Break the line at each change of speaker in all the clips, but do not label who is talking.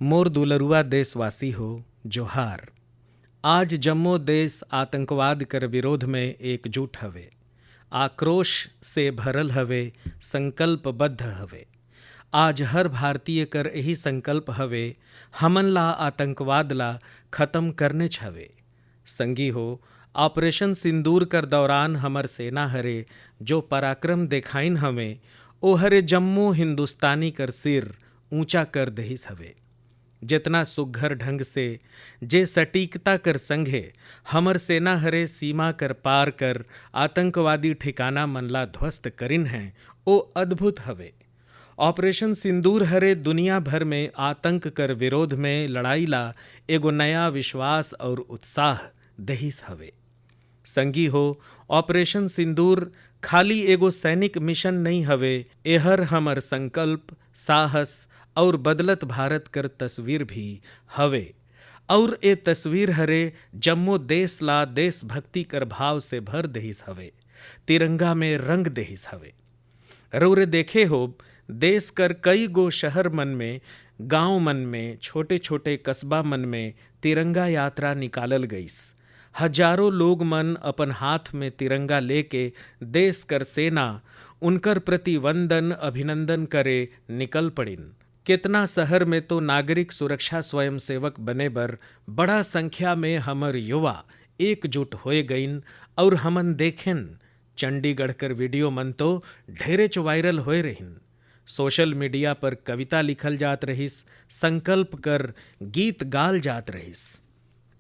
मोर दुलरुआ देशवासी हो जोहार। आज जम्मो देश आतंकवाद कर विरोध में एकजुट हवे, आक्रोश से भरल हवे, संकल्पबद्ध हवे। आज हर भारतीय कर यही संकल्प हवे, हमन ला आतंकवाद ला खत्म करने हवे। संगी हो, ऑपरेशन सिंदूर कर दौरान हमर सेना हरे जो पराक्रम देखाइन हवे, ओ हरे जम्मो हिंदुस्तानी कर सिर ऊंचा कर दहिस हवे। जितना सुघर ढंग से जे सटीकता कर संघे हमर सेना हरे सीमा कर पार कर आतंकवादी ठिकाना मनला ध्वस्त करिन हैं, ओ अद्भुत हवे। ऑपरेशन सिंदूर हरे दुनिया भर में आतंक कर विरोध में लड़ाई ला एगो नया विश्वास और उत्साह दहिस हवे। संगी हो, ऑपरेशन सिंदूर खाली एगो सैनिक मिशन नहीं हवे, एहर हमर संकल्प, साहस और बदलत भारत कर तस्वीर भी हवे। और ए तस्वीर हरे जम्मो देश ला देशभक्ति कर भाव से भर दहिस हवे, तिरंगा में रंग दहिस हवे। रउरे देखे हो, देश कर कई गो शहर मन में, गांव मन में, छोटे छोटे कस्बा मन में तिरंगा यात्रा निकालल गईस। हजारों लोग मन अपन हाथ में तिरंगा लेके देश कर सेना उनकर प्रति वंदन अभिनंदन करे निकल पड़िन। कितना शहर में तो नागरिक सुरक्षा स्वयंसेवक बने बर बड़ा संख्या में हमर युवा एकजुट होए गईन। और हमन देखेन चंडीगढ़ कर वीडियो मन तो ढेरेच वायरल होए रहिन। सोशल मीडिया पर कविता लिखल जात रहिस, संकल्प कर गीत गाल जात रहिस।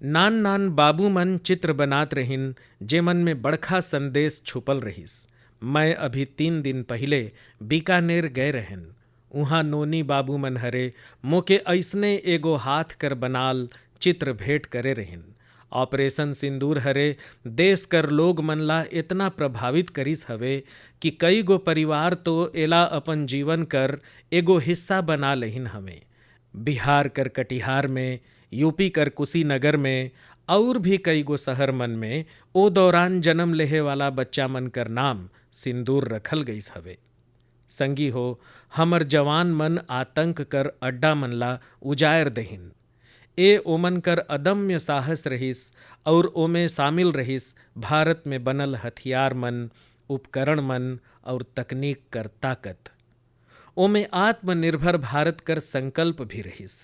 नान नान बाबू मन चित्र बनात रहिन, जेमन में बड़खा संदेश छुपल रहिस। मैं अभी 3 दिन पहले बीकानेर गए रहन। उहाँ नोनी बाबू मन हरे मोके ऐसने एगो हाथ कर बनाल चित्र भेंट करे रहिन। ऑपरेशन सिंदूर हरे देश कर लोग मन ला इतना प्रभावित करिस हवे कि कई गो परिवार तो एला अपन जीवन कर एगो हिस्सा बना लेहिन हवे। बिहार कर कटिहार में, यूपी कर कुशीनगर में और भी कई गो शहर मन में ओ दौरान जन्म लेहे वाला बच्चा मन कर नाम सिंदूर रखल गईस हवे। संगी हो, हमर जवान मन आतंक कर अड्डा मन ला उजायर देहिन। ए ओमन कर अदम्य साहस रहिस और ओमे शामिल रहिस भारत में बनल हथियार मन, उपकरण मन और तकनीक कर ताकत। ओमे आत्मनिर्भर भारत कर संकल्प भी रहिस।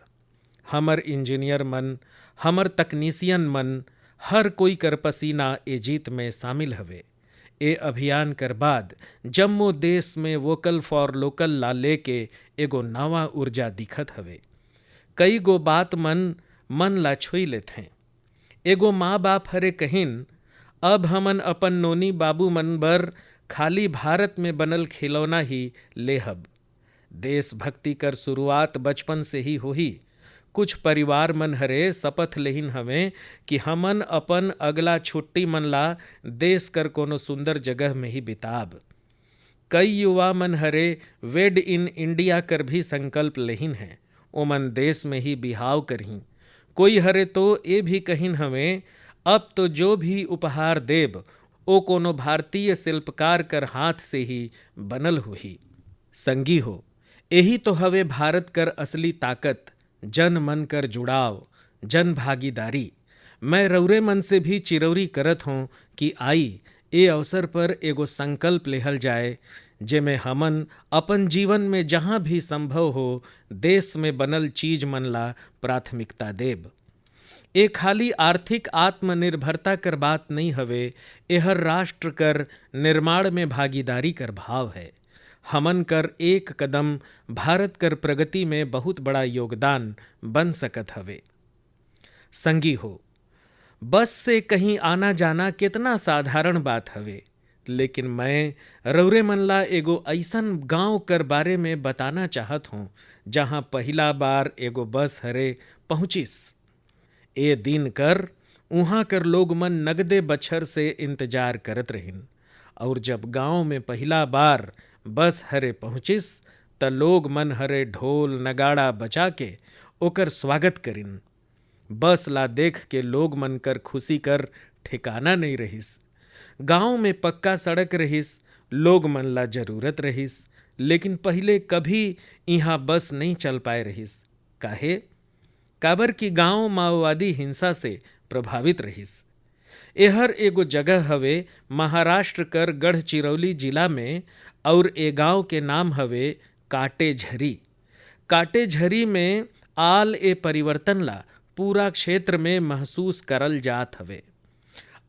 हमर इंजीनियर मन, हमर तकनीशियन मन, हर कोई कर पसीना ए जीत में शामिल हवे। ए अभियान कर बाद जम्मो देश में वोकल फॉर लोकल ला लेके एगो नवा ऊर्जा दिखत हवे। कई गो बात मन ला छुई लेत हैं। एगो माँ बाप हरे कहिन, अब हमन अपन नोनी बाबू मन बर खाली भारत में बनल खिलौना ही लेहब। देशभक्ति कर शुरुआत बचपन से ही होही। कुछ परिवार मन हरे शपथ लेहिन हवे कि हमन अपन अगला छुट्टी मन ला देश कर कोनो सुंदर जगह में ही बिताब। कई युवा मन हरे वेड इन इंडिया कर भी संकल्प लेहिन हैं, ओमन देश में ही बिहाव करहीं। कोई हरे तो ये भी कहिन हवे, अब तो जो भी उपहार देब ओ कोनो भारतीय शिल्पकार कर हाथ से ही बनल हुई। संगी हो, यही तो हवे भारत कर असली ताकत, जन मन कर जुड़ाव, जन भागीदारी। मैं रउरे मन से भी चिरौरी करत हूँ कि आई ए अवसर पर एगो संकल्प लेहल जाए, जेमे हमन अपन जीवन में जहाँ भी संभव हो देश में बनल चीज मन ला प्राथमिकता देब। ए खाली आर्थिक आत्मनिर्भरता कर बात नहीं हवे, एहर राष्ट्र कर निर्माण में भागीदारी कर भाव है। हमन कर एक कदम भारत कर प्रगति में बहुत बड़ा योगदान बन सकत हवे। संगी हो, बस से कहीं आना जाना कितना साधारण बात हवे, लेकिन मैं रउरे मन ला एगो ऐसन गांव कर बारे में बताना चाहत हूँ जहाँ पहला बार एगो बस हरे पहुँचिस। ए दिन कर उहाँ कर लोग मन नगदे बछर से इंतजार करत रहिन, और जब गांव में पहला बार बस हरे पहुँचिस त लोग मन हरे ढोल नगाड़ा बजा के ओकर स्वागत करिन। बस ला देख के लोग मन कर खुशी कर ठिकाना नहीं रहिस। गांव में पक्का सड़क रहिस, लोग मन ला जरूरत रहिस, लेकिन पहले कभी यहाँ बस नहीं चल पाए रहिस। काहे? काबर की गांव माओवादी हिंसा से प्रभावित रहिस। एहर एगो जगह हवे महाराष्ट्र कर गढ़चिरौली जिला में, और ए गांव के नाम हवे काटेझरी। काटेझरी में आल ए परिवर्तन ला पूरा क्षेत्र में महसूस करल जात हवे।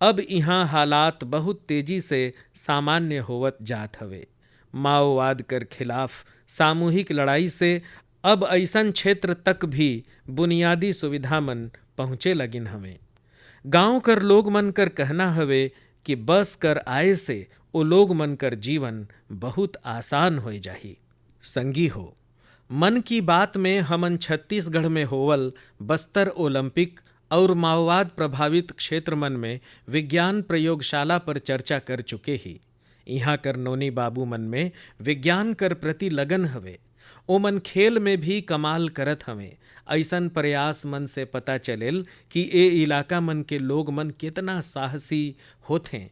अब यहाँ हालात बहुत तेजी से सामान्य होवत जात हवे। माओवाद कर खिलाफ सामूहिक लड़ाई से अब ऐसन क्षेत्र तक भी बुनियादी सुविधा मन पहुँचे लगिन हवे। गांव कर लोग मन कर कहना हवे कि बस कर आए से ओ लोग मन कर जीवन बहुत आसान हो जाही। संगी हो, मन की बात में हमन छत्तीसगढ़ में होवल बस्तर ओलंपिक और माओवाद प्रभावित क्षेत्र मन में विज्ञान प्रयोगशाला पर चर्चा कर चुके ही। यहाँ कर नोनी बाबू मन में विज्ञान कर प्रति लगन हवे। ओ मन खेल में भी कमाल करत हवे। ऐसन प्रयास मन से पता चलेल कि ए इलाका मन के लोग मन कितना साहसी होथे।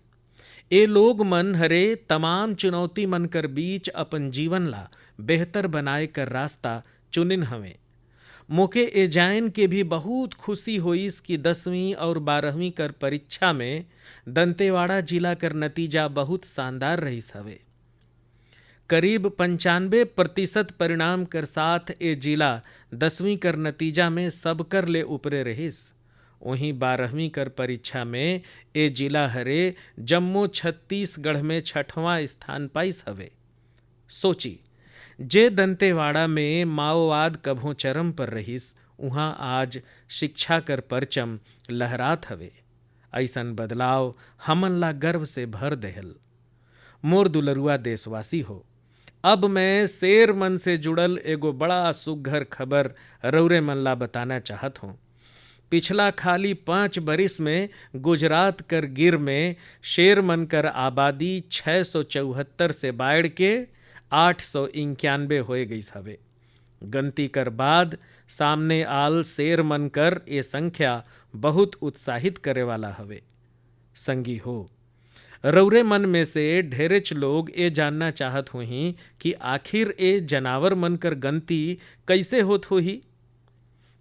ए लोग मन हरे तमाम चुनौती मन कर बीच अपन जीवन ला बेहतर बनाए कर रास्ता चुनिन हवे। मोके ए जान के भी बहुत खुशी होइस कि 10वीं और 12वीं कर परीक्षा में दंतेवाड़ा जिला कर नतीजा बहुत शानदार रहिस हवे। करीब 95% परिणाम कर साथ ए जिला 10वीं कर नतीजा में सबकर ले ऊपरे रहिस। वहीं 12वीं कर परीक्षा में ए जिला हरे जम्मू छत्तीसगढ़ में 6वां स्थान पाइस हवे। सोची, जे दंतेवाड़ा में माओवाद कभों चरम पर रहिस, उहाँ आज शिक्षा कर परचम लहरात हवे। ऐसन बदलाव हमन ला गर्व से भर देहल। मोर दुलरुआ देशवासी हो, अब मैं शेर मन से जुड़ल एगो बड़ा सुघर खबर रौरे मन ला बताना चाहत हूँ। पिछला खाली 5 बरिस में गुजरात कर गिर में शेर मन कर आबादी 674 से बाढ़ के 891 होए गईस हवे। गनती कर बाद सामने आल शेर मन कर ये संख्या बहुत उत्साहित करे वाला हवे। संगी हो, रौरे मन में से ढेरेच लोग ये जानना चाहत होही कि आखिर ए जनावर मन कर गनती कैसे होत होही।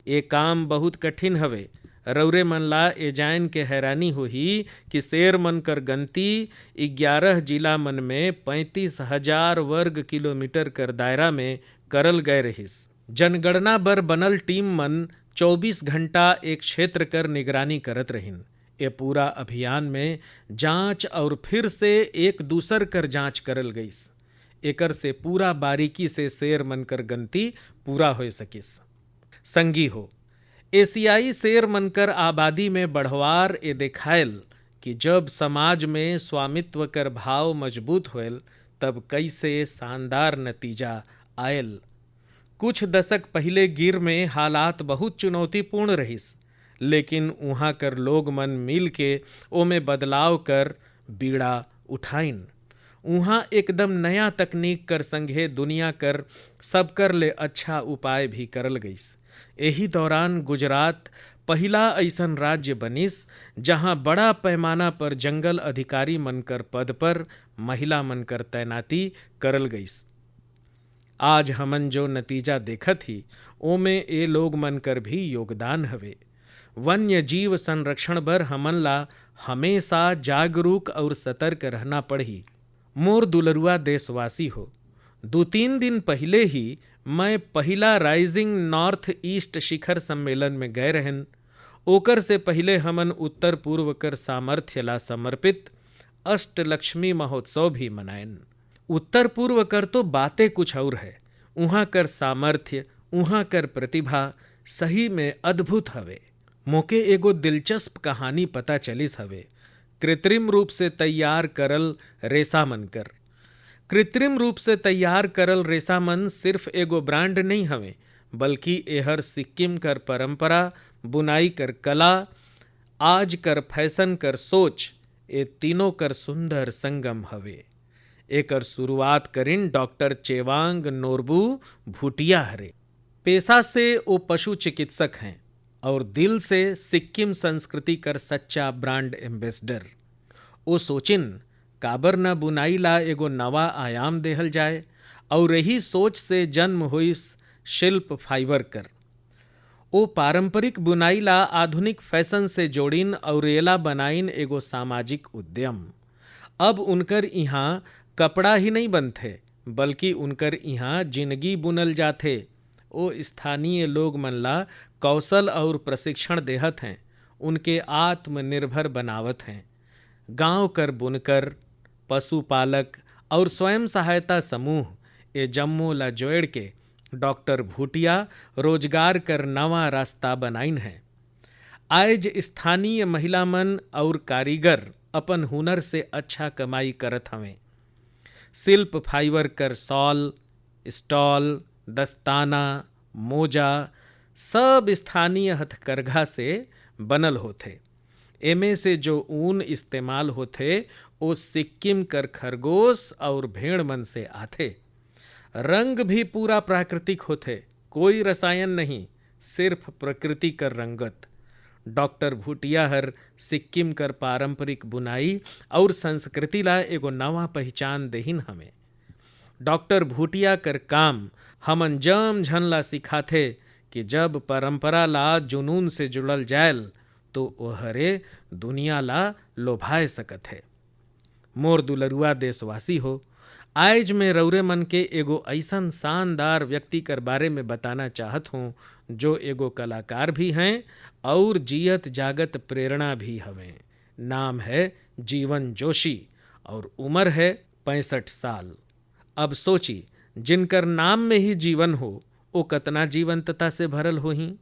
ये काम बहुत कठिन हवे। रौरे मन ला ए जान के हैरानी होही कि शेर मन कर गनती 11 जिला मन में 35,000 वर्ग किलोमीटर कर दायरा में करल गए रहिस। जनगणना बर बनल टीम मन 24 घंटा एक क्षेत्र कर निगरानी करत रहिन। ये पूरा अभियान में जांच और फिर से एक दूसर कर जांच करल गईस। एकर से पूरा बारीकी से शेर मन कर गनती पूरा हो सकिस। संगी हो, एशियाई शेर मनकर आबादी में बढ़वार ए देखायल कि जब समाज में स्वामित्व कर भाव मजबूत होयल तब कैसे शानदार नतीजा आयल। कुछ दशक पहले गिर में हालात बहुत चुनौतीपूर्ण रहिस, लेकिन उहाँ कर लोग मन मिल के ओमे बदलाव कर बीड़ा उठाइन। उहाँ एकदम नया तकनीक कर संगे दुनिया कर सबकर ले अच्छा उपाय भी करल गईस। यही दौरान गुजरात पहला ऐसन राज्य बनिस जहां बड़ा पैमाना पर जंगल अधिकारी मनकर पद पर महिला मनकर तैनाती करल गईस। आज हमन जो नतीजा देखत ही ओमे ए लोग मनकर भी योगदान हवे। वन्य जीव संरक्षण बर हमन ला हमेशा जागरूक और सतर्क रहना पड़ही। मोर दुलरुआ देशवासी हो, 2-3 दिन पहले ही मैं पहला राइजिंग नॉर्थ ईस्ट शिखर सम्मेलन में गए रहन। ओकर से पहले हमन उत्तर पूर्व कर सामर्थ्य ला समर्पित अष्टलक्ष्मी महोत्सव भी मनाएन। उत्तर पूर्व कर तो बातें कुछ और है। उहाँ कर सामर्थ्य, उहाँ कर प्रतिभा सही में अद्भुत हवे। मोके एगो दिलचस्प कहानी पता चलिस हवे। कृत्रिम रूप से तैयार करल रेशा मनकर। कृत्रिम रूप से तैयार करल रेशा मन सिर्फ एगो ब्रांड नहीं हवे, बल्कि एहर सिक्किम कर परंपरा, बुनाई कर कला, आज कर फैशन कर सोच, ये तीनों कर सुंदर संगम हवे। एकर शुरुआत करिन डॉक्टर चेवांग नोरबू भूटिया हरे। पेशा से वो पशु चिकित्सक हैं और दिल से सिक्किम संस्कृति कर सच्चा ब्रांड एम्बेसडर। वो सोचिन काबर न बुनाई ला एगो नवा आयाम देहल जाए, और यही सोच से जन्म हुई शिल्प फाइबर कर। ओ पारंपरिक बुनाई ला आधुनिक फैशन से जोड़िन और एला बनाइन एगो सामाजिक उद्यम। अब उनकर इहाँ कपड़ा ही नहीं बनथे, बल्कि उनकर इहाँ जिंदगी बुनल जाथे। ओ स्थानीय लोग मन ला कौशल और प्रशिक्षण देहत हैं, उनके आत्मनिर्भर बनावत हैं। गांव कर बुनकर, पशुपालक और स्वयं सहायता समूह ए जम्मो ला जोड़ के डॉक्टर भूटिया रोजगार कर नवा रास्ता बनाइन है। आज स्थानीय महिला मन और कारीगर अपन हुनर से अच्छा कमाई करत हवें। शिल्प फाइबर कर शॉल, स्टॉल, दस्ताना, मोजा सब स्थानीय हथकरघा से बनल होथे। एमे से जो ऊन इस्तेमाल होथे वो सिक्किम कर खरगोश और भेड़ मन से आथे। रंग भी पूरा प्राकृतिक होथे, कोई रसायन नहीं, सिर्फ प्रकृति कर रंगत। डॉक्टर भूटिया हर सिक्किम कर पारंपरिक बुनाई और संस्कृति ला एगो नवा पहचान देहिन हमें। डॉक्टर भूटिया कर काम हमन जम झन ला सिखाथे कि जब परंपरा ला जुनून से जुड़ल जायल तो ओहरे दुनिया ला लोभाए सकत है। मोर दुलरुआ देशवासी हो, आज मैं रौरे मन के एगो ऐसन शानदार व्यक्ति कर बारे में बताना चाहत हूँ जो एगो कलाकार भी हैं और जियत जागत प्रेरणा भी हवें। नाम है जीवन जोशी और उम्र है 65 साल। अब सोची, जिनकर नाम में ही जीवन हो वो कतना जीवंतता से भरल होही।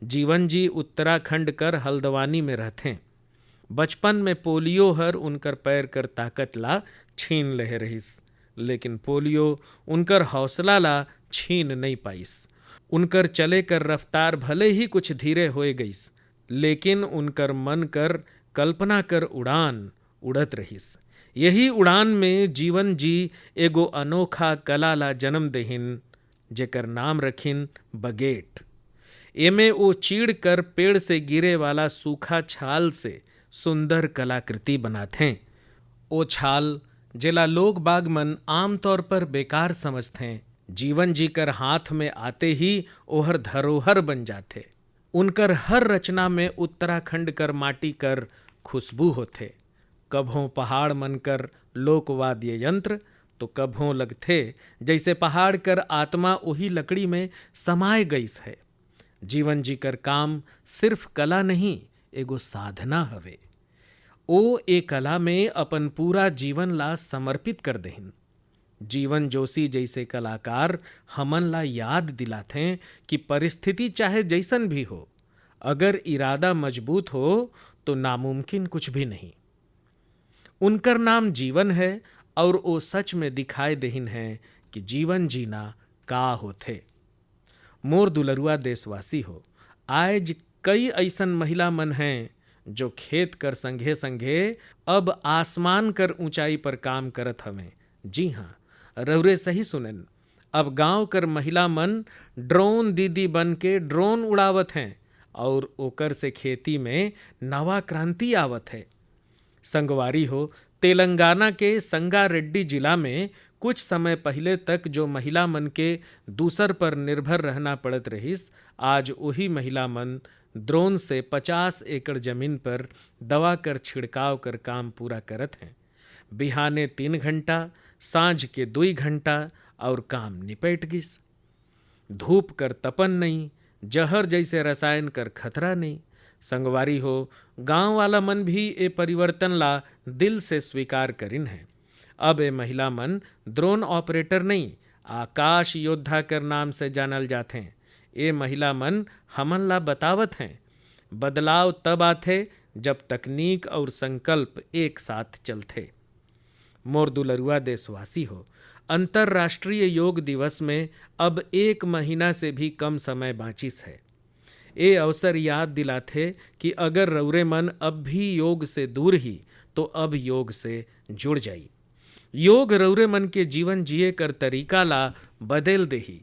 जीवन जी उत्तराखंड कर हल्द्वानी में रहथे। बचपन में पोलियो हर उनकर पैर कर ताकत ला छीन ले रहिस, लेकिन पोलियो उनकर हौसला ला छीन नहीं पाइस। उनकर चले कर रफ्तार भले ही कुछ धीरे होए गईस, लेकिन उनकर मन कर कल्पना कर उड़ान उड़त रहिस। यही उड़ान में जीवन जी एगो अनोखा कला ला जन्म देहिन, जेकर नाम रखिन बगेट। एमे वो चीड़ कर पेड़ से गिरे वाला सूखा छाल से सुंदर कलाकृति बनाथे। ओ छाल जेला लोग बाग मन आमतौर पर बेकार समझते, जीवन जी कर हाथ में आते ही ओहर धरोहर बन जाते। उनकर हर रचना में उत्तराखंड कर माटी कर खुशबू होते। कभों पहाड़ मन कर लोकवाद्य यंत्र तो कभों लगथे जैसे पहाड़ कर आत्मा वही लकड़ी में समाये गईस है। जीवन जी कर काम सिर्फ कला नहीं, एगो साधना हवे। ओ ए कला में अपन पूरा जीवन ला समर्पित कर देहिन। जीवन जोशी जैसे कलाकार हमन ला याद दिलाथे कि परिस्थिति चाहे जैसन भी हो, अगर इरादा मजबूत हो तो नामुमकिन कुछ भी नहीं। उनकर नाम जीवन है और वो सच में दिखाए देहिन है कि जीवन जीना का होथे। मोर दुलरुआ देशवासी हो, आज कई ऐसन महिला मन हैं जो खेत कर संघे संघे अब आसमान कर ऊंचाई पर काम करत हवें। जी हाँ, रउरे सही सुनन, अब गांव कर महिला मन ड्रोन दीदी बन के ड्रोन उड़ावत हैं और ओकर से खेती में नवा क्रांति आवत है। संगवारी हो, तेलंगाना के संगारेड्डी जिला में कुछ समय पहले तक जो महिला मन के दूसर पर निर्भर रहना पड़त रहिस, आज वही महिला मन ड्रोन से 50 एकड़ जमीन पर दवा कर छिड़काव कर काम पूरा करत हैं। बिहाने 3 घंटा, सांझ के 2 घंटा और काम निपट गिस। धूप कर तपन नहीं, जहर जैसे रसायन कर खतरा नहीं। संगवारी हो, गांव वाला मन भी ए परिवर्तन ला दिल से स्वीकार करिन है। अब ए महिला मन ड्रोन ऑपरेटर नहीं, आकाश योद्धा कर नाम से जानल जाते। ए महिला मन हमन ला बतावत हैं, बदलाव तब आथे जब तकनीक और संकल्प एक साथ चलते। मोर दुलरुआ देशवासी हो, अंतर्राष्ट्रीय योग दिवस में अब 1 महीना से भी कम समय बाँचिस है। ये अवसर याद दिलाथे कि अगर रउरे मन अब भी योग से दूर ही तो अब योग से जुड़ जाई। योग रउरे मन के जीवन जिए कर तरीका ला बदल देही।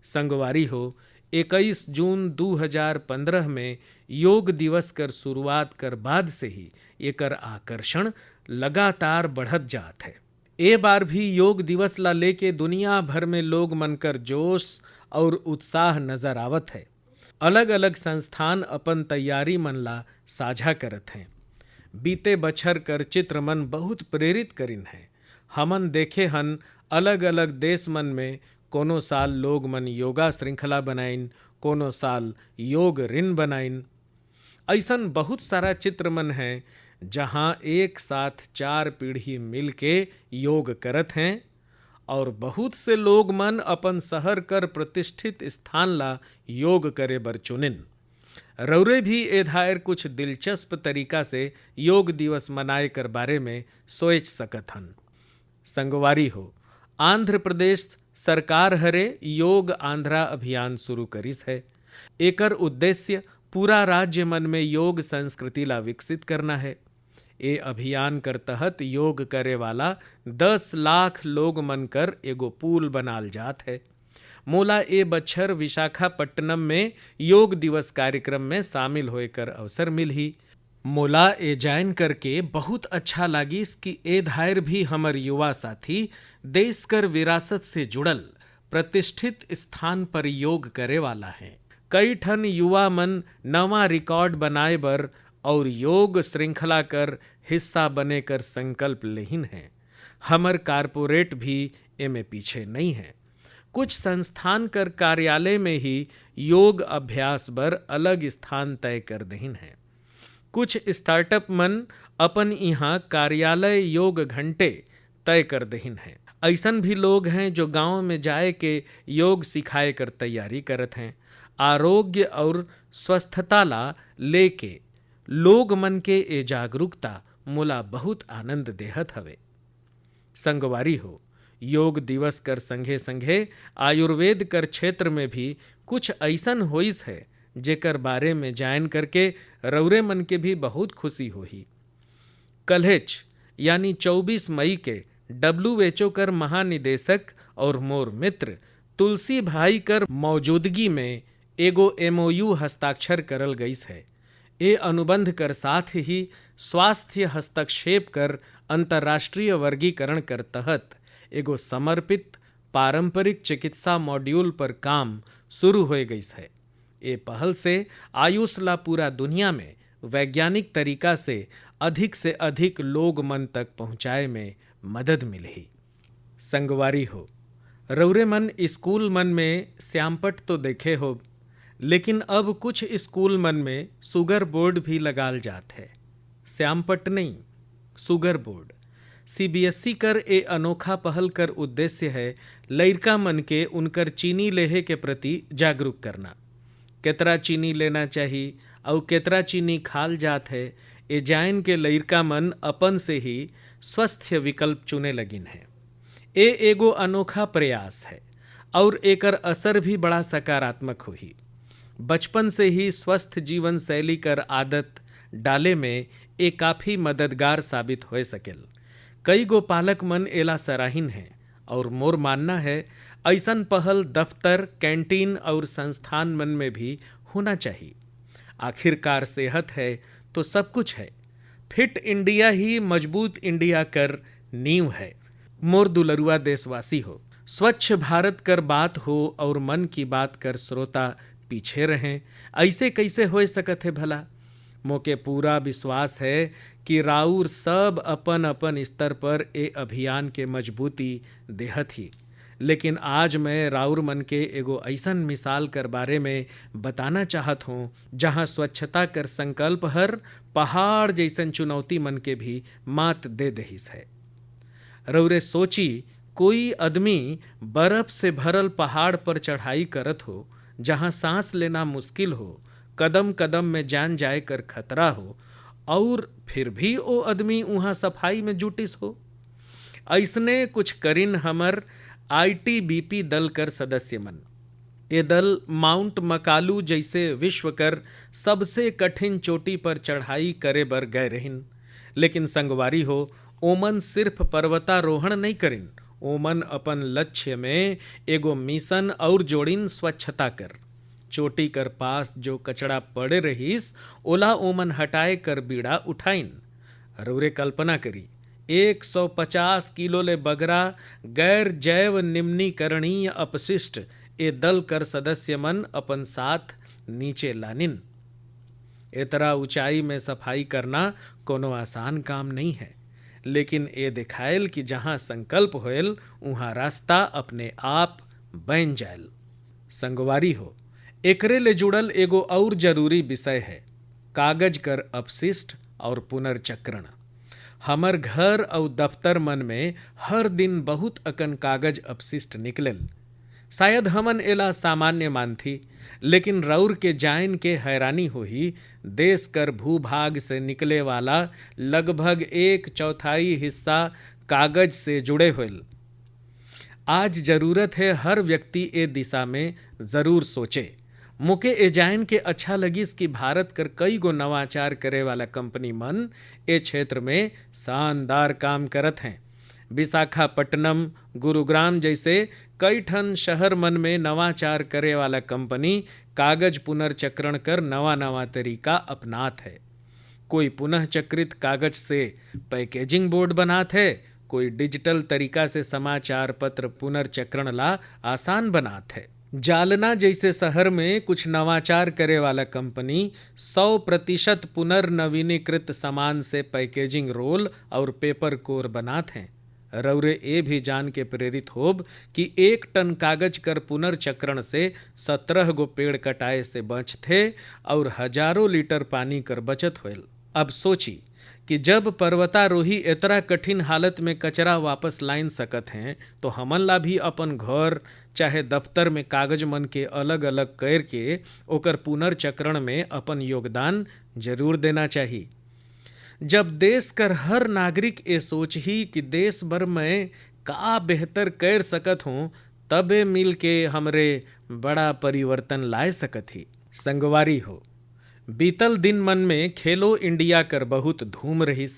संगवारी हो, 21 जून 2015 में योग दिवस कर शुरुआत कर बाद से ही एकर आकर्षण लगातार बढ़त जात है। ए बार भी योग दिवस ला लेके दुनिया भर में लोग मन कर जोश और उत्साह नजर आवत है। अलग अलग संस्थान अपन तैयारी मन ला साझा करत हैं। बीते बछर कर चित्र मन बहुत प्रेरित करिन है। हमन देखे हन अलग अलग देश मन में कोनो साल लोग मन योगा श्रृंखला बनाइन, कोनो साल योग ऋण बनाइन। ऐसन बहुत सारा चित्र मन है जहाँ एक साथ 4 पीढ़ी मिल के योग करत हैं और बहुत से लोग मन अपन शहर कर प्रतिष्ठित स्थान ला योग करे बर चुनिन। रौरे भी एधायर कुछ दिलचस्प तरीका से योग दिवस मनाए कर बारे में सोच सकत हन। संगवारी हो, आंध्र प्रदेश सरकार हरे योग आंध्रा अभियान शुरू करिस है। एकर उद्देश्य पूरा राज्य मन में योग संस्कृति ला विकसित करना है। ए अभियान कर तहत योग करे वाला 10 लाख लोग मन कर एगो पूल बनाल जात है। मोला ए बच्छर विशाखापट्टनम में योग दिवस कार्यक्रम में शामिल होए कर अवसर मिलही। मोला ए जान करके बहुत अच्छा लागिस कि ए धायर भी हमर युवा साथी देश कर विरासत से जुड़ल प्रतिष्ठित स्थान पर योग करे वाला है। कई ठन युवा मन नवा रिकॉर्ड बनाए बर और योग श्रृंखला कर हिस्सा बने कर संकल्प लेहिन है। हमर कारपोरेट भी एमे पीछे नहीं है। कुछ संस्थान कर कार्यालय में ही योग अभ्यास बर अलग स्थान तय कर देहिन है। कुछ स्टार्टअप मन अपन यहाँ कार्यालय योग घंटे तय कर देहिन है। ऐसन भी लोग हैं जो गांव में जाए के योग सिखाए कर तैयारी करत हैं। आरोग्य और स्वस्थता ला लेके लोग मन के ए जागरूकता मोला बहुत आनंद देहत हवे। संगवारी हो, योग दिवस कर संगे संगे आयुर्वेद कर क्षेत्र में भी कुछ ऐसन होइस है जेकर बारे में जान करके रौरे मन के भी बहुत खुशी होही। कल्हेच यानी 24 मई के WHO कर महानिदेशक और मोर मित्र तुलसी भाई कर मौजूदगी में एगो MOU हस्ताक्षर करल गईस है। ए अनुबंध कर साथ ही स्वास्थ्य हस्तक्षेप कर अंतर्राष्ट्रीय वर्गीकरण कर तहत एगो समर्पित पारंपरिक चिकित्सा मॉड्यूल पर काम शुरू हो गईस है। ए पहल से आयुष ला पूरा दुनिया में वैज्ञानिक तरीका से अधिक लोग मन तक पहुँचाए में मदद मिली। संगवारी हो, रौरे मन स्कूल मन में श्यामपट तो देखे हो, लेकिन अब कुछ स्कूल मन में शुगर बोर्ड भी लगाल जात है। श्यामपट नहीं, शुगर बोर्ड। CBSE कर ए अनोखा पहल कर उद्देश्य है लइका मन के उनकर चीनी लेहे के प्रति जागरूक करना। केतरा चीनी लेना चाहिए और केतरा चीनी खाल जात है, ए जान के लइका मन अपन से ही स्वस्थ विकल्प चुने लगिन है। ए एगो अनोखा प्रयास है और एकर असर भी बड़ा सकारात्मक होही। बचपन से ही स्वस्थ जीवन शैली कर आदत डाले में ए काफ़ी मददगार साबित हो सकेल। कई गो पालक मन एला सराहिन है और मोर मानना है ऐसन पहल दफ्तर, कैंटीन और संस्थान मन में भी होना चाहिए। आखिरकार सेहत है तो सब कुछ है। फिट इंडिया ही मजबूत इंडिया कर नींव है। मोर दुलरुआ देशवासी हो, स्वच्छ भारत कर बात हो और मन की बात कर श्रोता पीछे रहें, ऐसे कैसे हो सकत है भला। मोके पूरा विश्वास है कि राउर सब अपन अपन स्तर पर ए अभियान के मजबूती देहत ही। लेकिन आज मैं राउर मन के एगो ऐसन मिसाल कर बारे में बताना चाहत हूँ जहाँ स्वच्छता कर संकल्प हर पहाड़ जैसन चुनौती मन के भी मात दे दहिस है। रौरे सोची, कोई आदमी बर्फ से भरल पहाड़ पर चढ़ाई करत हो जहाँ सांस लेना मुश्किल हो, कदम कदम में जान जाए कर खतरा हो, और फिर भी ओ आदमी वहाँ सफाई में जुटिस हो। ऐसने कुछ करिन हमर ITBP दल कर सदस्य मन। ये दल माउंट मकालू जैसे विश्व कर सबसे कठिन चोटी पर चढ़ाई करे बर गए रहिन। लेकिन संगवारी हो, ओमन सिर्फ पर्वतारोहण नहीं करिन, ओमन अपन लक्ष्य में एगो मिशन और जोड़िन स्वच्छता कर। चोटी कर पास जो कचड़ा पड़े रहीस ओला ओमन हटाए कर बीड़ा उठाइन। रौरे कल्पना करी, 150 किलो ले बगरा गैर जैव निम्नीकरणीय अपशिष्ट ए दल कर सदस्य मन अपन साथ नीचे लानिन। इतना ऊंचाई में सफाई करना कोनो आसान काम नहीं है, लेकिन ए दिखायल कि जहाँ संकल्प होयल वहाँ रास्ता अपने आप बन जायल। संगवारी हो, एकरे ले जुड़ल एगो और जरूरी विषय है कागज कर अपशिष्ट और पुनर्चक्रण। हमर घर और दफ्तर मन में हर दिन बहुत अकन कागज अपशिष्ट निकलेल। शायद हमन एला सामान्य मानथी, लेकिन रौर के जान के हैरानी होही देश कर भूभाग से निकले वाला लगभग 1/4 हिस्सा कागज से जुड़े होल। आज जरूरत है हर व्यक्ति ए दिशा में जरूर सोचे। मुके ए जान के अच्छा लगिस कि भारत कर कई गो नवाचार करे वाला कंपनी मन ए क्षेत्र में शानदार काम करत हैं। विशाखापट्टनम, गुरुग्राम जैसे कई ठन शहर मन में नवाचार करे वाला कंपनी कागज पुनर्चक्रण कर नवा नवा तरीका अपनात है। कोई पुनः चक्रित कागज से पैकेजिंग बोर्ड बनात है, कोई डिजिटल तरीका से समाचार पत्र पुनर्चक्रण ला आसान बनात है। जालना जैसे शहर में कुछ नवाचार करे वाला कंपनी 100% पुनर्नवीनीकृत सामान से पैकेजिंग रोल और पेपर कोर बनात हैं। रौरे ए भी जान के प्रेरित होब कि 1 टन कागज कर पुनर्चक्रण से 17 गो पेड़ कटाए से बचथे और हजारों लीटर पानी कर बचत होयल। अब सोची कि जब पर्वतारोही इतना कठिन हालत में कचरा वापस लाइन सकत हैं, तो हमन ला भी अपन घर चाहे दफ्तर में कागज मन के अलग अलग करके ओकर पुनर्चक्रण में अपन योगदान जरूर देना चाहिए। जब देश कर हर नागरिक ए सोच ही कि देश भर में का बेहतर कर सकत हूँ, तबे मिल के हमरे बड़ा परिवर्तन लाए सकत ही। संगवारी हो, बीतल दिन मन में खेलो इंडिया कर बहुत धूम रहिस।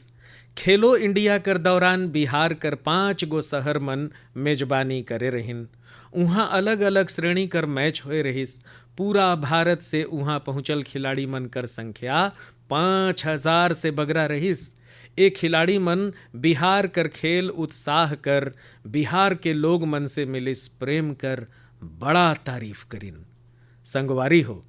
खेलो इंडिया कर दौरान बिहार कर 5 गो शहर मन मेजबानी करे रहिन। उहाँ अलग अलग श्रेणी कर मैच होए रहिस। पूरा भारत से उहाँ पहुँचल खिलाड़ी मन कर संख्या 5000 से बगरा रहिस। ए खिलाड़ी मन बिहार कर खेल उत्साह कर बिहार के लोग मन से मिलिस प्रेम कर बड़ा तारीफ करिन। संगवारी हो,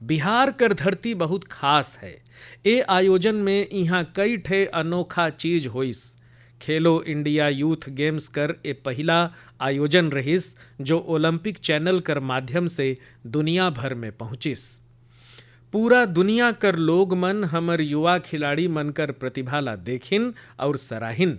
बिहार कर धरती बहुत खास है। ए आयोजन में यहाँ कई ठे अनोखा चीज होइस। खेलो इंडिया यूथ गेम्स कर ए पहला आयोजन रहिस जो ओलंपिक चैनल कर माध्यम से दुनिया भर में पहुँचिस। पूरा दुनिया कर लोग मन हमर युवा खिलाड़ी मन कर प्रतिभा ला देखिन और सराहिन।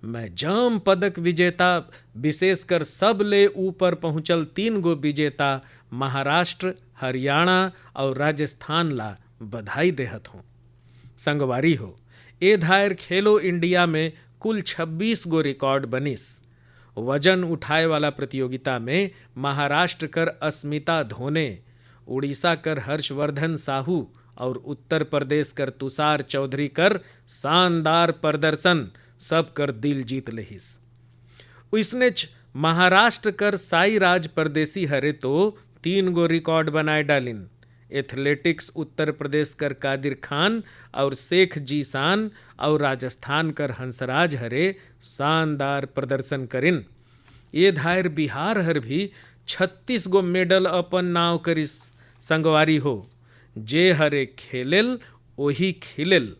मैं जाम पदक विजेता विशेषकर सब ले ऊपर पहुँचल 3 गो विजेता महाराष्ट्र, हरियाणा और राजस्थान ला बधाई देहत हूँ। संगवारी हो, ए धायर खेलो इंडिया में कुल 26 गो रिकॉर्ड बनिस। वजन उठाए वाला प्रतियोगिता में महाराष्ट्र कर अस्मिता धोने, उड़ीसा कर हर्षवर्धन साहू और उत्तर प्रदेश कर तुषार चौधरी कर शानदार प्रदर्शन सब कर दिल जीत लेहिस। उसने महाराष्ट्र कर साई राज परदेसी हरे तो 3 गो रिकॉर्ड बनाए डालिन। एथलेटिक्स उत्तर प्रदेश कर कादिर खान और शेख जीसान और राजस्थान कर हंसराज हरे शानदार प्रदर्शन करिन। ये धायर बिहार हर भी 36 गो मेडल अपन नाव करिस। संगवारी हो, जे हरे खेलेल वही खिलेल।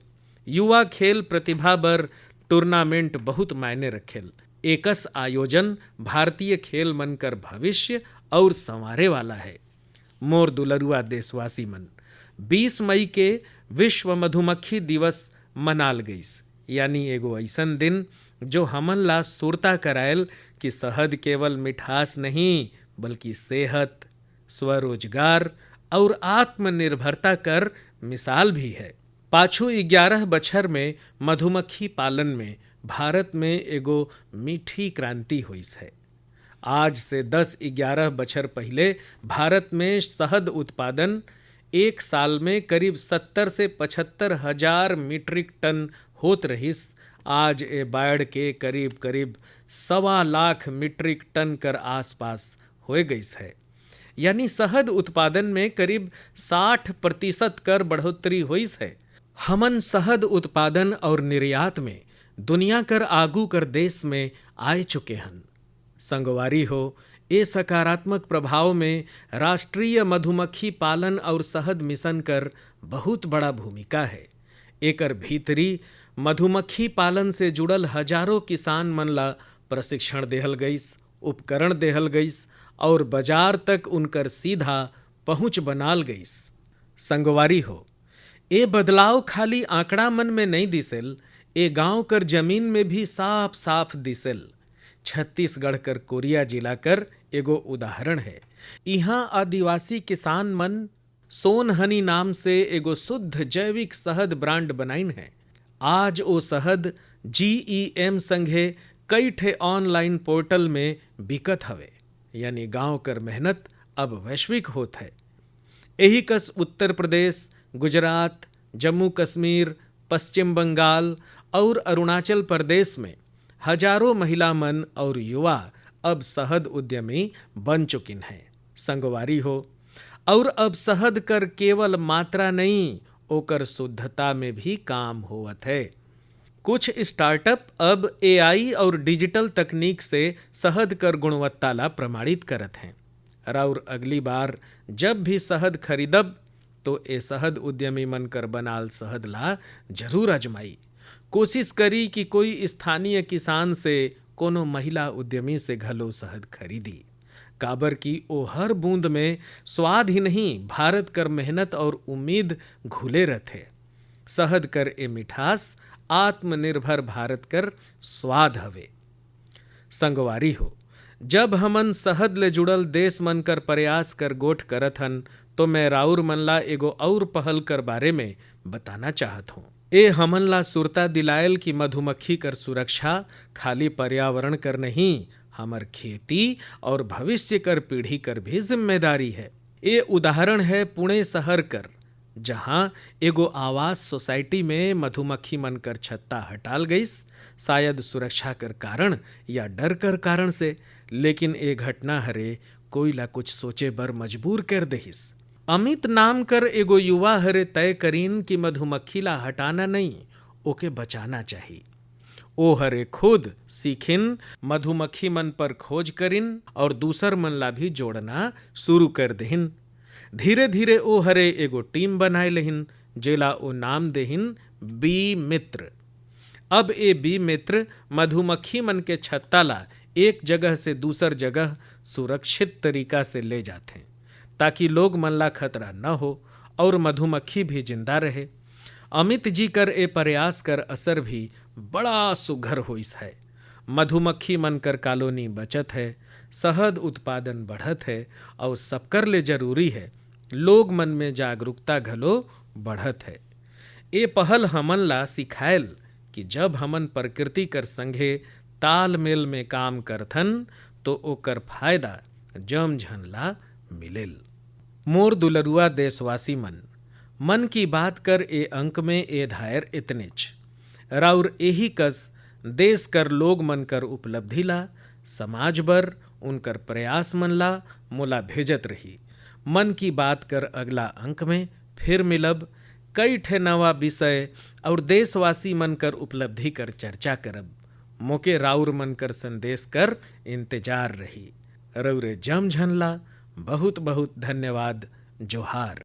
युवा खेल प्रतिभा बर टूर्नामेंट बहुत मायने रखेल। एकस आयोजन भारतीय खेल मन कर भविष्य और संवारे वाला है। मोर दुलरुआ देशवासी मन, 20 मई के विश्व मधुमक्खी दिवस मनाल गईस। यानी एगो ऐसन दिन जो हमन ला सुरता करायल कि शहद केवल मिठास नहीं बल्कि सेहत, स्वरोजगार और आत्मनिर्भरता कर मिसाल भी है। पाछू 11 बछर में मधुमक्खी पालन में भारत में एगो मीठी क्रांति हुईस है। आज से 10-11 बछर पहले भारत में शहद उत्पादन एक साल में करीब 70 से 75 हजार मीट्रिक टन होत रहिस। आज ए बाढ़ के करीब 1.25 लाख मीट्रिक टन कर आसपास हो गईस है। यानी शहद उत्पादन में करीब 60% कर बढ़ोतरी हुईस है। हमन शहद उत्पादन और निर्यात में दुनिया कर आगू कर देश में आए चुके हन। संगवारी हो, ए सकारात्मक प्रभाव में राष्ट्रीय मधुमक्खी पालन और शहद मिशन कर बहुत बड़ा भूमिका है। एकर भीतरी मधुमक्खी पालन से जुड़ल हजारों किसान मन ला प्रशिक्षण देहल गईस, उपकरण देहल गईस और बाजार तक उनकर सीधा पहुंच बनाल गईस। संगवारी हो, ए बदलाव खाली आंकड़ा मन में नहीं दिसेल, ए गांव कर जमीन में भी साफ साफ दिसेल। छत्तीसगढ़ कर कोरिया जिला कर एगो उदाहरण है। यहाँ आदिवासी किसान मन सोनहनी नाम से एगो शुद्ध जैविक शहद ब्रांड बनाइन है। आज ओ शहद GEM संघे कई ठे ऑनलाइन पोर्टल में बिकत हवे, यानी गांव कर मेहनत अब वैश्विक होत है। यही कस उत्तर प्रदेश, गुजरात, जम्मू कश्मीर, पश्चिम बंगाल और अरुणाचल प्रदेश में हजारों महिला मन और युवा अब शहद उद्यमी बन चुकिन हैं। संगवारी हो, और अब शहद कर केवल मात्रा नहीं, ओकर शुद्धता में भी काम होवत है। कुछ स्टार्टअप अब AI और डिजिटल तकनीक से शहद कर गुणवत्ता ला प्रमाणित करत हैं। और अगली बार जब भी शहद खरीदब तो ए शहद उद्यमी मन कर बनाल शहद ला जरूर अजमाई। कोशिश करी कि कोई स्थानीय किसान से, कोनो महिला उद्यमी से घलो शहद खरीदी। काबर की ओ हर बूंद में स्वाद ही नहीं, भारत कर मेहनत और उम्मीद घुले रहते। शहद कर ए मिठास आत्मनिर्भर भारत कर स्वाद हवे। संगवारी हो, जब हमन शहद ले जुड़ल देश मन कर प्रयास कर गोठ करत हन तो मैं राउर मन ला एगो और पहल कर बारे में बताना चाहत हूँ। ए हमन ला सुरता दिलायल कि मधुमक्खी कर सुरक्षा खाली पर्यावरण कर नहीं, हमर खेती और भविष्य कर पीढ़ी कर भी जिम्मेदारी है। ए उदाहरण है पुणे शहर कर, जहाँ एगो आवास सोसाइटी में मधुमक्खी मन कर छत्ता हटाल गईस, शायद सुरक्षा कर कारण या डर कर कारण से, लेकिन ए घटना हरे कोई ला कुछ सोचे बर मजबूर कर देहिस। अमित नाम कर एगो युवा हरे तय करीन कि मधुमक्खी ला हटाना नहीं, ओके बचाना चाहिए। ओ हरे खुद सीखिन, मधुमक्खी मन पर खोज करिन और दूसर मन ला भी जोड़ना शुरू कर देहिन। धीरे धीरे ओ हरे एगो टीम बनाए लेहिन, जेला ओ नाम देहिन बी मित्र। अब ए बी मित्र मधुमक्खी मन के छत्ता ला एक जगह से दूसर जगह सुरक्षित तरीका से ले जाते, ताकि लोग मन ला खतरा न हो और मधुमक्खी भी जिंदा रहे। अमित जी कर ए प्रयास कर असर भी बड़ा सुघर होइस है। मधुमक्खी मन कर कॉलोनी बचत है, शहद उत्पादन बढ़त है और सबकर ले जरूरी है लोग मन में जागरूकता घलो बढ़त है। ए पहल हमन ला सिखायल कि जब हमन प्रकृति कर संगे तालमेल में काम करथन तो ओकर फायदा जम झन ला मिलेल। मोर दुलरुआ देशवासी मन की बात कर ए अंक में ए धायर इतनेच। राउर एही कस देश कर लोग मन कर उपलब्धि ला, समाज बर उनकर प्रयास मन ला मोला भेजत रही। मन की बात कर अगला अंक में फिर मिलब, कई ठे नवा विषय और देशवासी मन कर उपलब्धि कर चर्चा करब। मोके राउर मन कर संदेश कर इंतजार रही। रउरे जम झन ला बहुत बहुत धन्यवाद। जोहार।